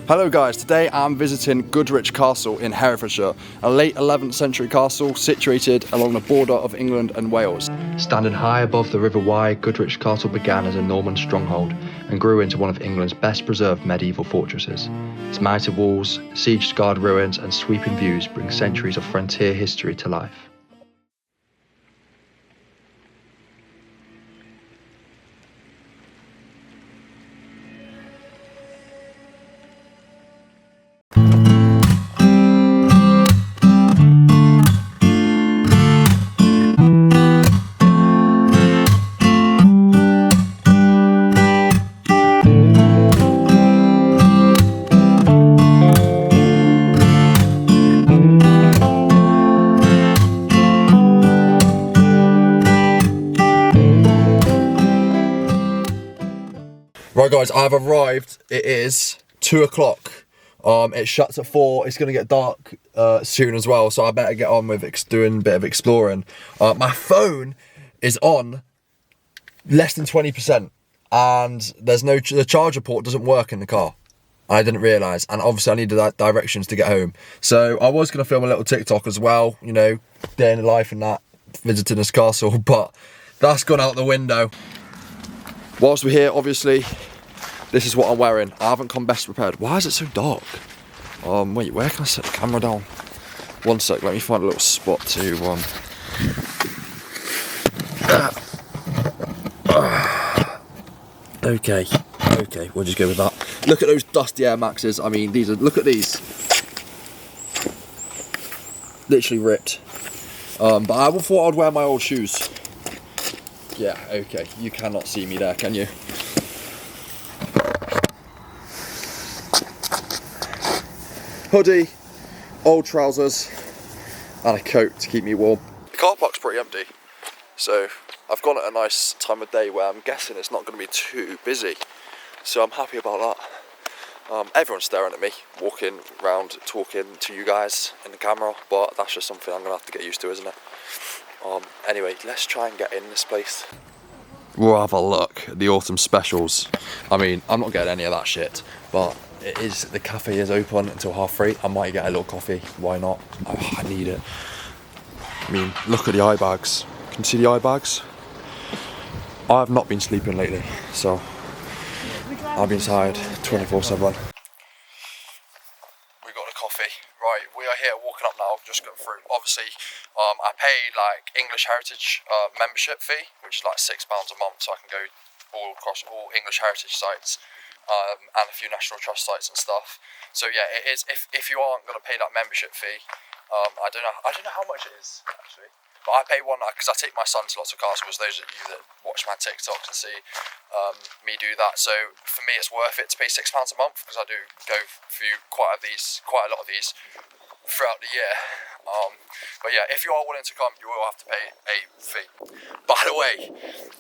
Hello guys, today I'm visiting Goodrich Castle in Herefordshire, a late 11th century castle situated along the border of England and Wales. Standing high above the River Wye, Goodrich Castle began as a Norman stronghold and grew into one of England's best preserved medieval fortresses. Its mighty walls, siege-scarred ruins and sweeping views bring centuries of frontier history to life. Right guys, I've arrived. It is 2 o'clock. It shuts at 4. It's going to get dark soon as well, so I better get on with doing a bit of exploring. My phone is on less than 20% and there's the charger port doesn't work in the car. I didn't realise, and obviously I needed that directions to get home. So I was going to film a little TikTok as well, you know, day in the life and that, visiting this castle, but that's gone out the window. Whilst we're here, obviously, this is what I'm wearing. I haven't come best prepared. Why is it so dark? Wait, where can I set the camera down? One sec, let me find a little spot to, okay, we'll just go with that. Look at those dusty Air Maxes. I mean, look at these. Literally ripped. But I thought I'd wear my old shoes. Yeah, okay, you cannot see me there, can you? Hoodie, old trousers, and a coat to keep me warm. The car park's pretty empty, so I've gone at a nice time of day where I'm guessing it's not going to be too busy. So I'm happy about that. Everyone's staring at me, walking around, talking to you guys in the camera, but that's just something I'm going to have to get used to, isn't it? Anyway, let's try and get in this place. We'll have a look at the autumn specials. I mean, I'm not getting any of that shit, but the cafe is open until 3:30. I might get a little coffee, why not? Oh, I need it. I mean, look at the eye bags. Can you see the eye bags? I have not been sleeping lately, so I've been tired 24/7. Right, we are here walking up now, just going through. Obviously, I pay like English Heritage membership fee, which is like £6 a month, so I can go all across all English Heritage sites and a few National Trust sites and stuff. So yeah, it is. If you aren't going to pay that membership fee, I don't know how much it is actually. But I pay one because I take my son to lots of castles. Those of you that watch my TikToks and see me do that. So for me, it's worth it to pay £6 a month because I do go through quite a lot of these throughout the year. But yeah, if you are willing to come, you will have to pay a fee. By the way,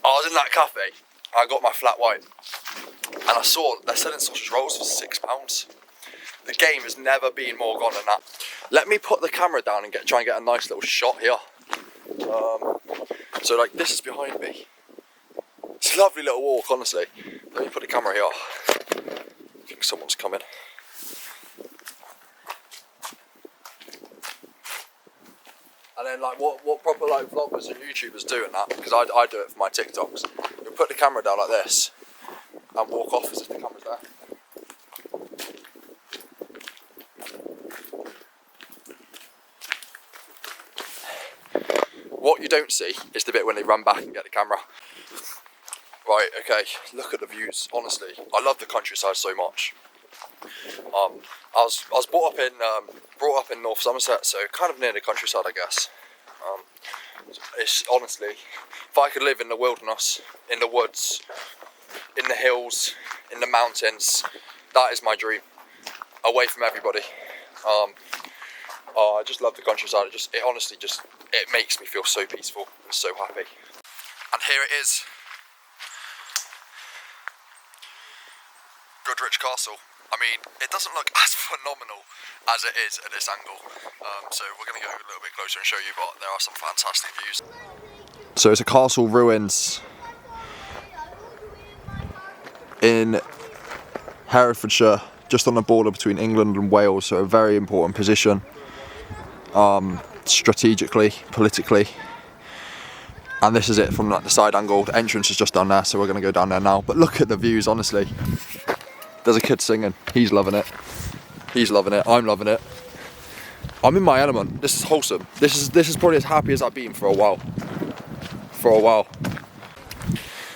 I was in that cafe. I got my flat white, and I saw they're selling sausage rolls for £6. The game has never been more gone than that. Let me put the camera down and try and get a nice little shot here. So like this is behind me. It's a lovely little walk, honestly. Let me put the camera here. I think someone's coming. And then like what proper like vloggers and YouTubers do in that, because I do it for my TikToks. You put the camera down like this and walk off as if the camera's there. What you don't see is the bit when they run back and get the camera. Right, okay, look at the views, honestly. I love the countryside so much. I was brought up in North Somerset, so kind of near the countryside, I guess. It's honestly, if I could live in the wilderness, in the woods, in the hills, in the mountains, that is my dream. Away from everybody. I just love the countryside. It honestly makes me feel so peaceful and so happy. And here it is, Goodrich Castle. I mean, it doesn't look as phenomenal as it is at this angle. So we're going to go a little bit closer and show you, but there are some fantastic views. So it's a castle ruins in Herefordshire just on the border between England and Wales, so a very important position, strategically, politically. And this is it from like the side angle. The entrance is just down there, so we're going to go down there now. But look at the views, honestly. There's a kid singing. He's loving it. He's loving it. I'm loving it. I'm in my element. This is wholesome. This is probably as happy as I've been for a while.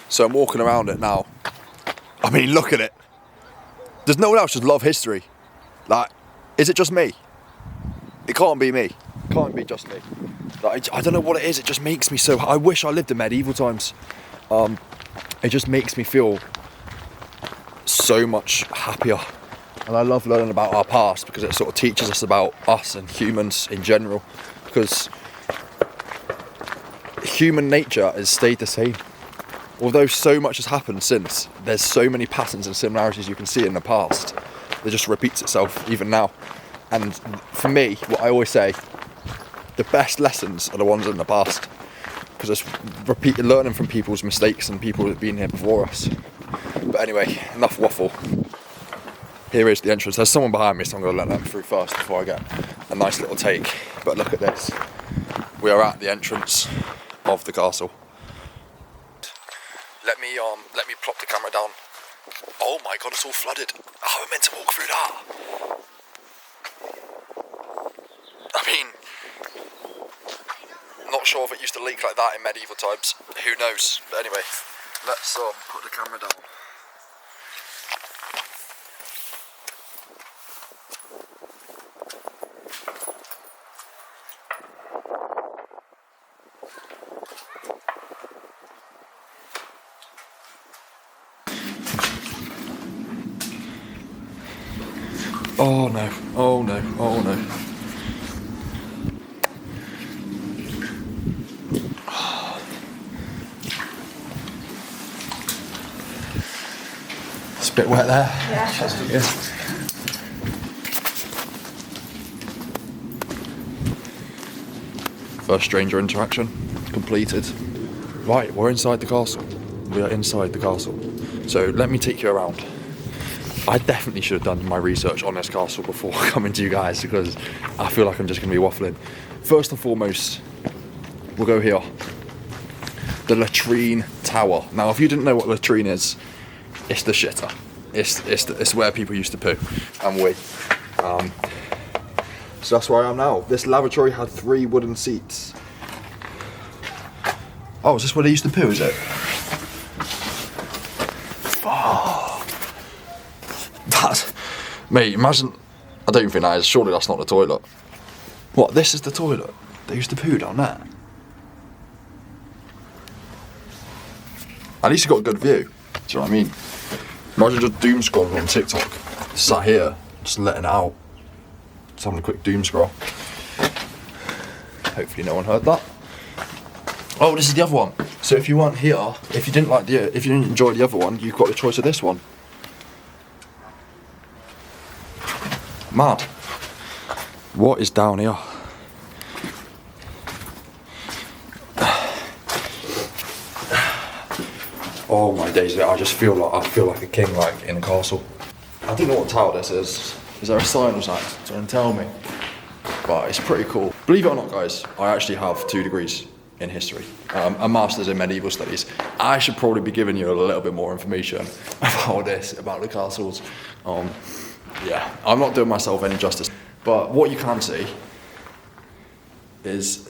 So I'm walking around it now. I mean, look at it. Does no one else just love history? Like, is it just me? It can't be me. It can't be just me. Like, I don't know what it is. It just makes me so. I wish I lived in medieval times. It just makes me feel so much happier. And I love learning about our past because it sort of teaches us about us and humans in general. Because human nature has stayed the same. Although so much has happened since, there's so many patterns and similarities you can see in the past. It just repeats itself even now. And for me, what I always say, the best lessons are the ones in the past. Because it's learning from people's mistakes and people that have been here before us. But anyway, enough waffle. Here is the entrance. There's someone behind me, so I'm going to let them through first before I get a nice little take. But look at this. We are at the entrance of the castle. Let me plop the camera down. Oh my god, it's all flooded. Oh, we're meant to walk through that. I mean, not sure if it used to leak like that in medieval times. Who knows? But anyway, let's put the camera down. Oh no, oh no, oh no. It's a bit wet there. Yeah. First stranger interaction completed. Right, we're inside the castle. We are inside the castle. So let me take you around. I definitely should have done my research on this castle before coming to you guys because I feel like I'm just going to be waffling. First and foremost, we'll go here. The latrine tower. Now, if you didn't know what latrine is, it's the shitter. It's where people used to poo and wee. So that's where I am now. This lavatory had 3 wooden seats. Oh, is this where they used to poo, is it? Mate, imagine, I don't even think that is, surely that's not the toilet. What, this is the toilet? They used to poo down there? At least you got a good view, do you know what I mean? Imagine just doom scrolling on TikTok, sat here, just letting it out. Just having a quick doom scroll. Hopefully no one heard that. Oh, this is the other one. So if you weren't here, if you didn't enjoy the other one, you've got the choice of this one. Mad. What is down here? Oh my days! I just feel like a king, like in a castle. I don't know what tower this is. Is there a sign or something? Someone tell me. But it's pretty cool. Believe it or not, guys, I actually have 2 degrees in history, a master's in medieval studies. I should probably be giving you a little bit more information about this, about the castles. Yeah, I'm not doing myself any justice. But what you can see is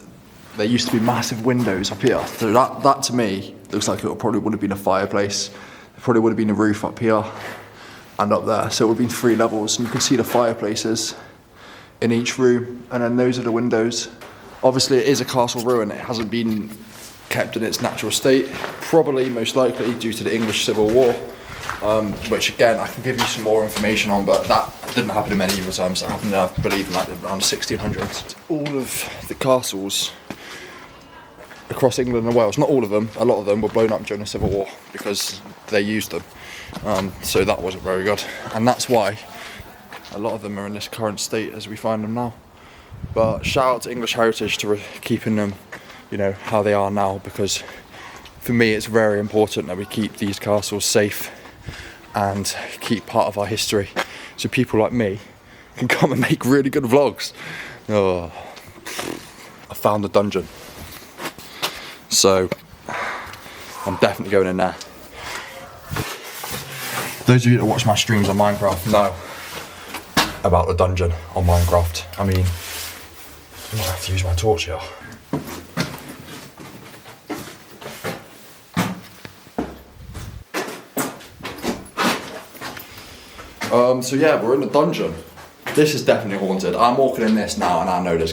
there used to be massive windows up here. So that to me looks like it probably would have been a fireplace. There probably would have been a roof up here and up there. So it would have been 3 levels, and you can see the fireplaces in each room. And then those are the windows. Obviously, it is a castle ruin. It hasn't been kept in its natural state. Probably, most likely, due to the English Civil War. Which again I can give you some more information on, but that didn't happen in medieval times. That happened, I believe, in like around 1600s. All of the castles across England and Wales, not all of them, a lot of them were blown up during the Civil War because they used them. So that wasn't very good, and that's why a lot of them are in this current state as we find them now. But shout out to English Heritage to keeping them, you know, how they are now, because for me it's very important that we keep these castles safe and keep part of our history. so people like me can come and make really good vlogs. Oh, I found the dungeon, so I'm definitely going in there. Those of you that watch my streams on Minecraft know about the dungeon on Minecraft. I mean, I might have to use my torch here. So yeah, we're in the dungeon. This is definitely haunted. I'm walking in this now, and I know this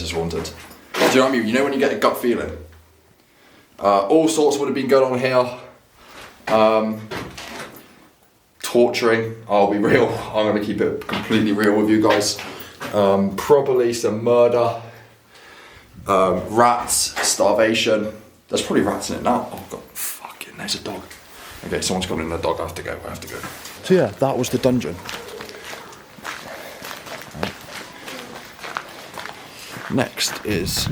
is haunted. Do you know what I mean? You know when you get a gut feeling. All sorts would have been going on here. Torturing. I'll be real. I'm gonna keep it completely real with you guys. Probably some murder. Rats. Starvation. There's probably rats in it now. Oh god, fucking, there's a dog. Okay, someone's coming in the dog. I have to go. So yeah, that was the dungeon. Next is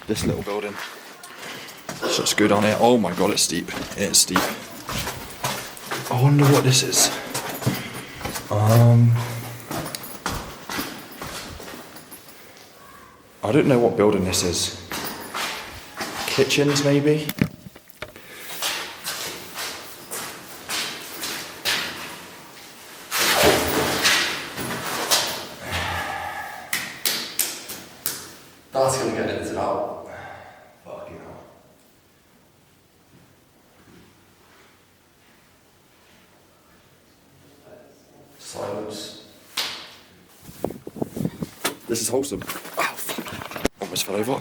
this little building. So let's go down here. Oh my god, it's steep. It is steep. I wonder what this is. I don't know what building this is. Kitchens, maybe? That's gonna get edited out. Fucking hell. Silence. This is wholesome. Oh, fuck. Almost fell over.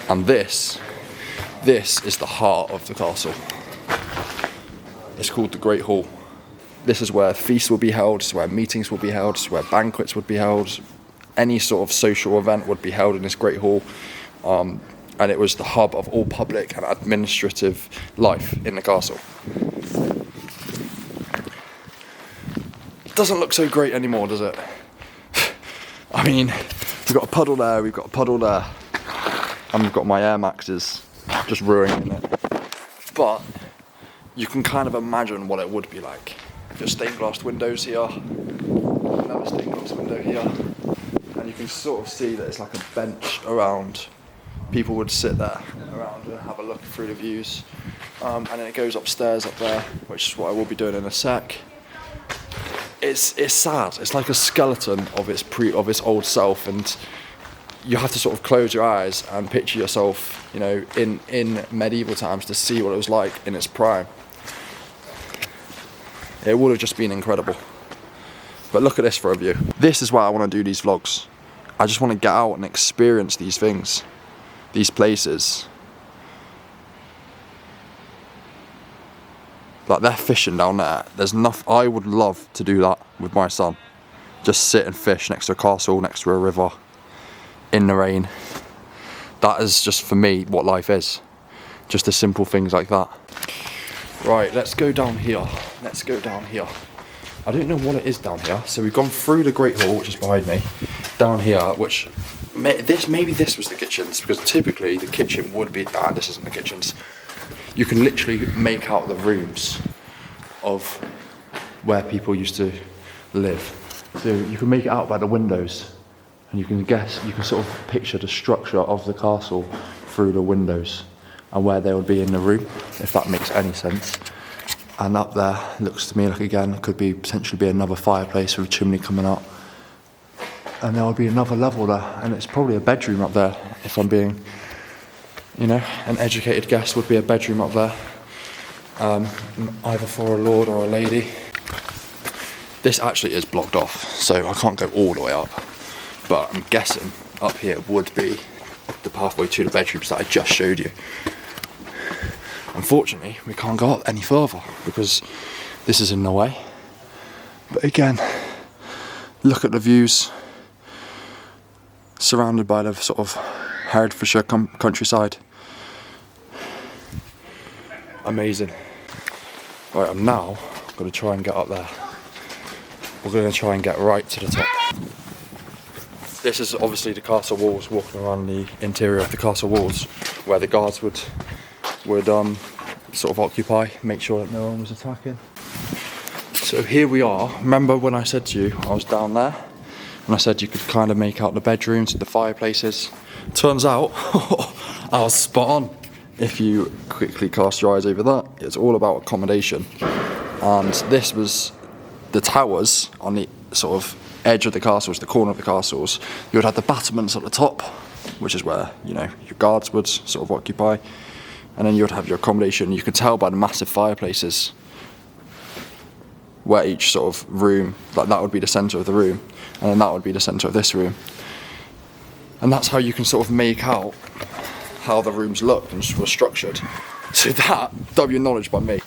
And this is the heart of the castle. It's called the Great Hall. This is where feasts will be held, it's where meetings will be held, it's where banquets would be held. Any sort of social event would be held in this Great Hall. And it was the hub of all public and administrative life in the castle. It doesn't look so great anymore, does it? I mean, we've got a puddle there, we've got a puddle there, and we've got my Air Maxes just ruining it. But you can kind of imagine what it would be like. Just stained glass windows here, another stained glass window here, and you can sort of see that it's like a bench around. People would sit there around and have a look through the views, and then it goes upstairs up there, which is what I will be doing in a sec. It's sad. It's like a skeleton of its old self, and you have to sort of close your eyes and picture yourself, you know, in medieval times to see what it was like in its prime. It would have just been incredible. But look at this for a view. This is why I want to do these vlogs. I just want to get out and experience these things, these places. Like, they're fishing down there. There's enough. I would love to do that with my son. Just sit and fish next to a castle, next to a river, in the rain. That is just, for me, what life is. Just the simple things like that. Right, let's go down here. Let's go down here. I don't know what it is down here. So we've gone through the Great Hall, which is behind me, down here, which maybe this was the kitchens, because typically the kitchen would be. This isn't the kitchens. You can literally make out the rooms of where people used to live. So you can make it out by the windows, and you can sort of picture the structure of the castle through the windows and where they would be in the room, if that makes any sense. And up there looks to me like, again, it could be potentially be another fireplace with a chimney coming up. And there would be another level there, and it's probably a bedroom up there, if I'm being, you know, an educated guess would be a bedroom up there. Either for a lord or a lady. This actually is blocked off, so I can't go all the way up. But I'm guessing up here would be the pathway to the bedrooms that I just showed you. Unfortunately, we can't go up any further because this is in the way. But again, look at the views, surrounded by the sort of Herefordshire countryside. Amazing. Right, I'm now going to try and get up there. We're going to try and get right to the top. This is obviously the castle walls, walking around the interior of the castle walls, where the guards would sort of occupy, make sure that no one was attacking. So here we are. Remember when I said to you I was down there and I said you could kind of make out the bedrooms, the fireplaces? Turns out I was spot on. If you quickly cast your eyes over that, it's all about accommodation. And this was the towers on the sort of edge of the castles, the corner of the castles. You would have the battlements at the top, which is where, you know, your guards would sort of occupy. And then you would have your accommodation. You could tell by the massive fireplaces where each sort of room, like that would be the centre of the room, and then that would be the centre of this room. And that's how you can sort of make out how the rooms looked and were structured. So that, W knowledge by me.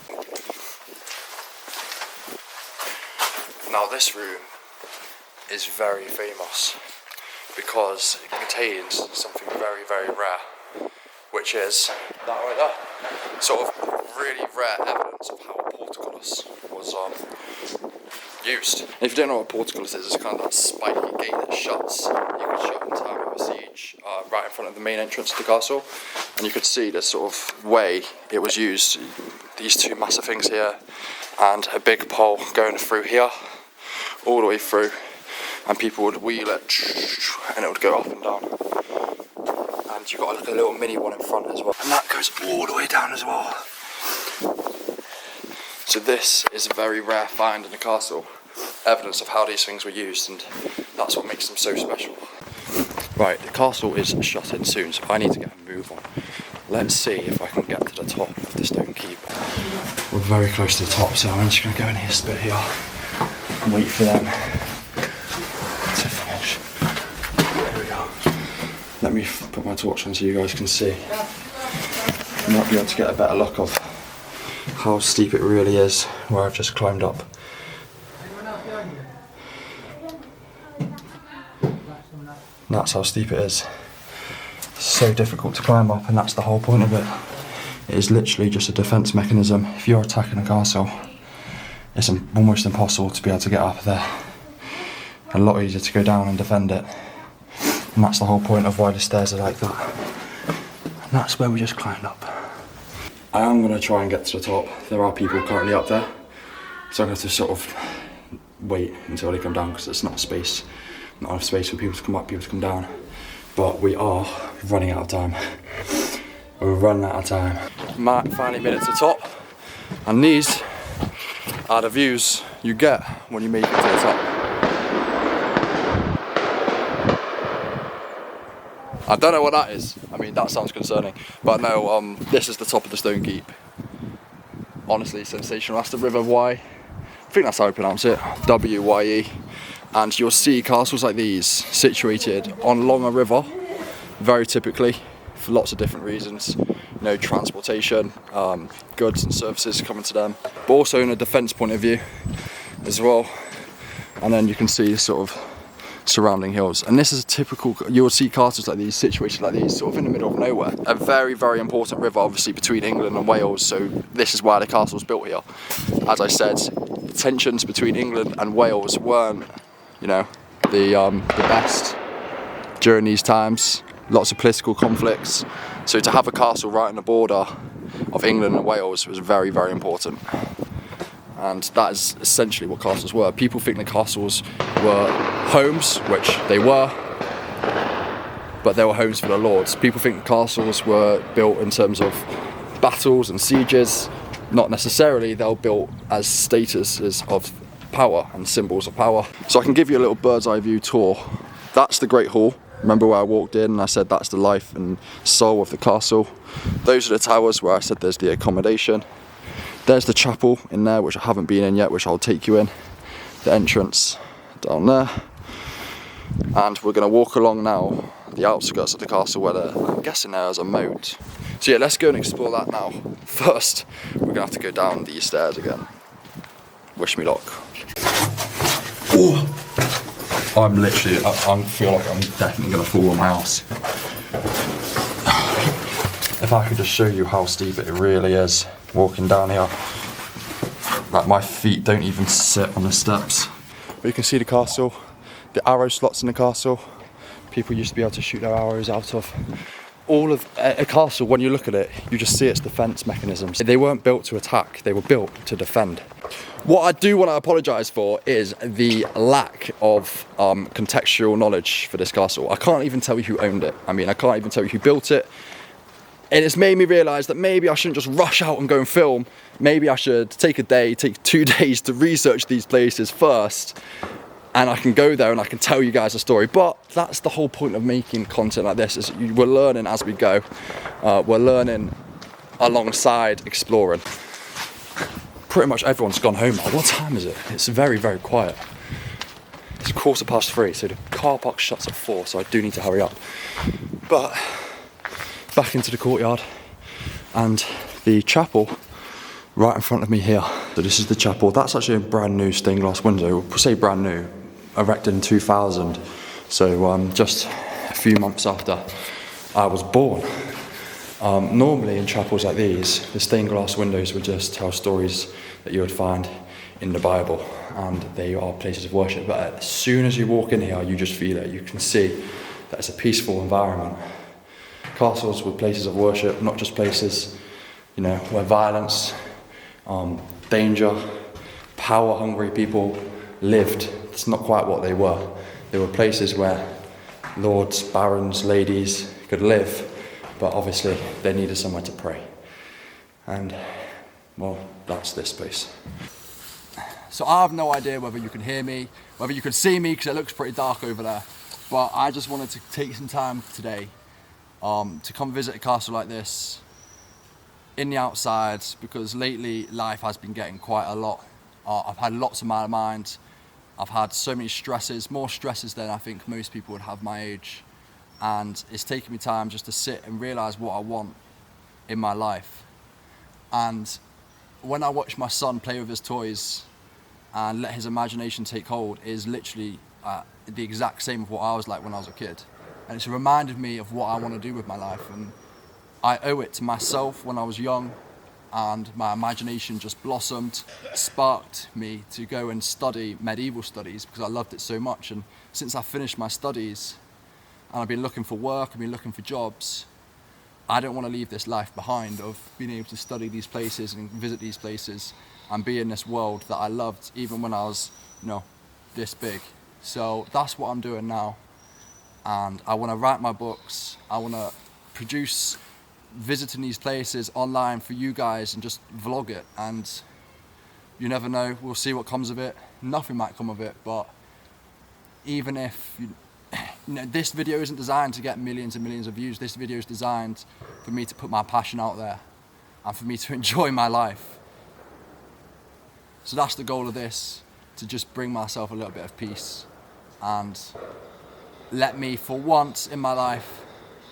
Now this room is very famous because it contains something very, very rare, which is that right there. Sort of really rare evidence of how a portcullis was used. And if you don't know what a portcullis is, it's kind of that spiky gate that shuts. You could shut in time of a siege right in front of the main entrance to the castle, and you could see the sort of way it was used. These two massive things here, and a big pole going through here, all the way through, and people would wheel it, and it would go up and down. And you've got like a little mini one in front as well, and that goes all the way down as well. So this is a very rare find in the castle, evidence of how these things were used, and that's what makes them so special. Right, the castle is shut in soon, so I need to get a move on. Let's see if I can get to the top of the stone keep. We're very close to the top, so I'm just going to go in here, spit here, and wait for them to finish. There we go. Let me put my torch on so you guys can see. You might be able to get a better look of how steep it really is where I've just climbed up. That's how steep it is. So difficult to climb up, and that's the whole point of it. It is literally just a defence mechanism. If you're attacking a castle, it's almost impossible to be able to get up there. A lot easier to go down and defend it. And that's the whole point of why the stairs are like that. And that's where we just climbed up. I am going to try and get to the top. There are people currently up there, so I'm going to have to sort of wait until they come down, because there's not enough space for people to come up, people to come down. But we are running out of time. We're running out of time. Finally made it to the top, and these are the views you get when you make it to the top. I don't know what that is. I mean, that sounds concerning. But no, this is the top of the stone keep. Honestly, sensational. That's the River Wye. I think that's how I pronounce it. W-Y-E. And you'll see castles like these situated on along a river, very typically, for lots of different reasons. You know, transportation, goods and services coming to them, but also in a defence point of view as well. And then you can see sort of surrounding hills, and this is a typical, you'll see castles like these situated like these, sort of in the middle of nowhere. A very, very important river, obviously, between England and Wales, so this is why the castle was built here. As I said, the tensions between England and Wales weren't, you know, the best during these times. Lots of political conflicts, so to have a castle right on the border of England and Wales was very, very important. And that is essentially what castles were. People think the castles were homes, which they were, but they were homes for the lords. People think castles were built in terms of battles and sieges. Not necessarily. They were built as statuses of power and symbols of power. So I can give you a little bird's eye view tour. That's the Great Hall. Remember where I walked in and I said that's the life and soul of the castle. Those are the towers where I said there's the accommodation. There's the chapel in there, which I haven't been in yet, which I'll take you in. The entrance down there. And we're going to walk along now the outskirts of the castle where I'm guessing there is a moat. So yeah, let's go and explore that now. First, we're going to have to go down these stairs again. Wish me luck. Oh, I'm literally, I feel like I'm definitely going to fall on my ass. If I could just show you how steep it really is, walking down here. Like, my feet don't even sit on the steps. But you can see the castle, the arrow slots in the castle. People used to be able to shoot their arrows out of. All of a castle, when you look at it, you just see its defence mechanisms. They weren't built to attack, they were built to defend. What I do want to apologise for is the lack of contextual knowledge for this castle. I can't even tell you who owned it. I mean, I can't even tell you who built it. And it's made me realise that maybe I shouldn't just rush out and go and film. Maybe I should take a day, take 2 days to research these places first, and I can go there and I can tell you guys a story. But that's the whole point of making content like this, is we're learning as we go. We're learning alongside exploring. Pretty much everyone's gone home now. What time is it? It's very, very quiet. It's 3:15, so the car park shuts at 4, so I do need to hurry up. But back into the courtyard and the chapel right in front of me here. So this is the chapel. That's actually a brand new stained glass window. We'll say brand new, erected in 2000. So just a few months after I was born. Normally in chapels like these, the stained glass windows would just tell stories that you would find in the Bible, and they are places of worship. But as soon as you walk in here, you just feel it. You can see that it's a peaceful environment. Castles were places of worship, not just places, you know, where violence, danger, power-hungry people lived. It's not quite what they were. They were places where lords, barons, ladies could live, but obviously they needed somewhere to pray. And, well, that's this place. So I have no idea whether you can hear me, whether you can see me, because it looks pretty dark over there. But I just wanted to take some time today to come visit a castle like this in the outside, because lately life has been getting quite a lot. I've had lots on my mind. I've had so many stresses, more stresses than I think most people would have my age. And it's taken me time just to sit and realise what I want in my life. And when I watch my son play with his toys and let his imagination take hold, is literally the exact same of what I was like when I was a kid. And it's reminded me of what I want to do with my life. And I owe it to myself when I was young, and my imagination just blossomed, sparked me to go and study medieval studies because I loved it so much. And since I finished my studies and I've been looking for work, I've been looking for jobs, I don't want to leave this life behind of being able to study these places and visit these places and be in this world that I loved even when I was, you know, this big. So that's what I'm doing now. And I want to write my books. I want to produce visiting these places online for you guys and just vlog it. And you never know, we'll see what comes of it. Nothing might come of it, but even if you know, this video isn't designed to get millions and millions of views. This video is designed for me to put my passion out there and for me to enjoy my life. So that's the goal of this, to just bring myself a little bit of peace and let me, for once in my life,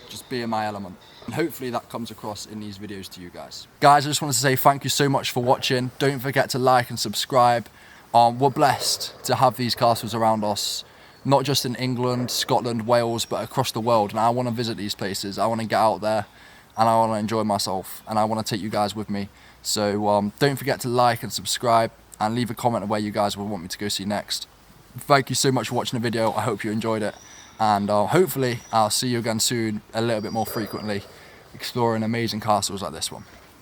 just be in my element. And hopefully that comes across in these videos to you guys. Guys, I just wanted to say thank you so much for watching. Don't forget to like and subscribe. We're blessed to have these castles around us, not just in England, Scotland, Wales, but across the world. And I want to visit these places. I want to get out there and I want to enjoy myself, and I want to take you guys with me. So don't forget to like and subscribe and leave a comment of where you guys would want me to go see next. Thank you so much for watching the video. I hope you enjoyed it. And hopefully I'll see you again soon, a little bit more frequently, exploring amazing castles like this one.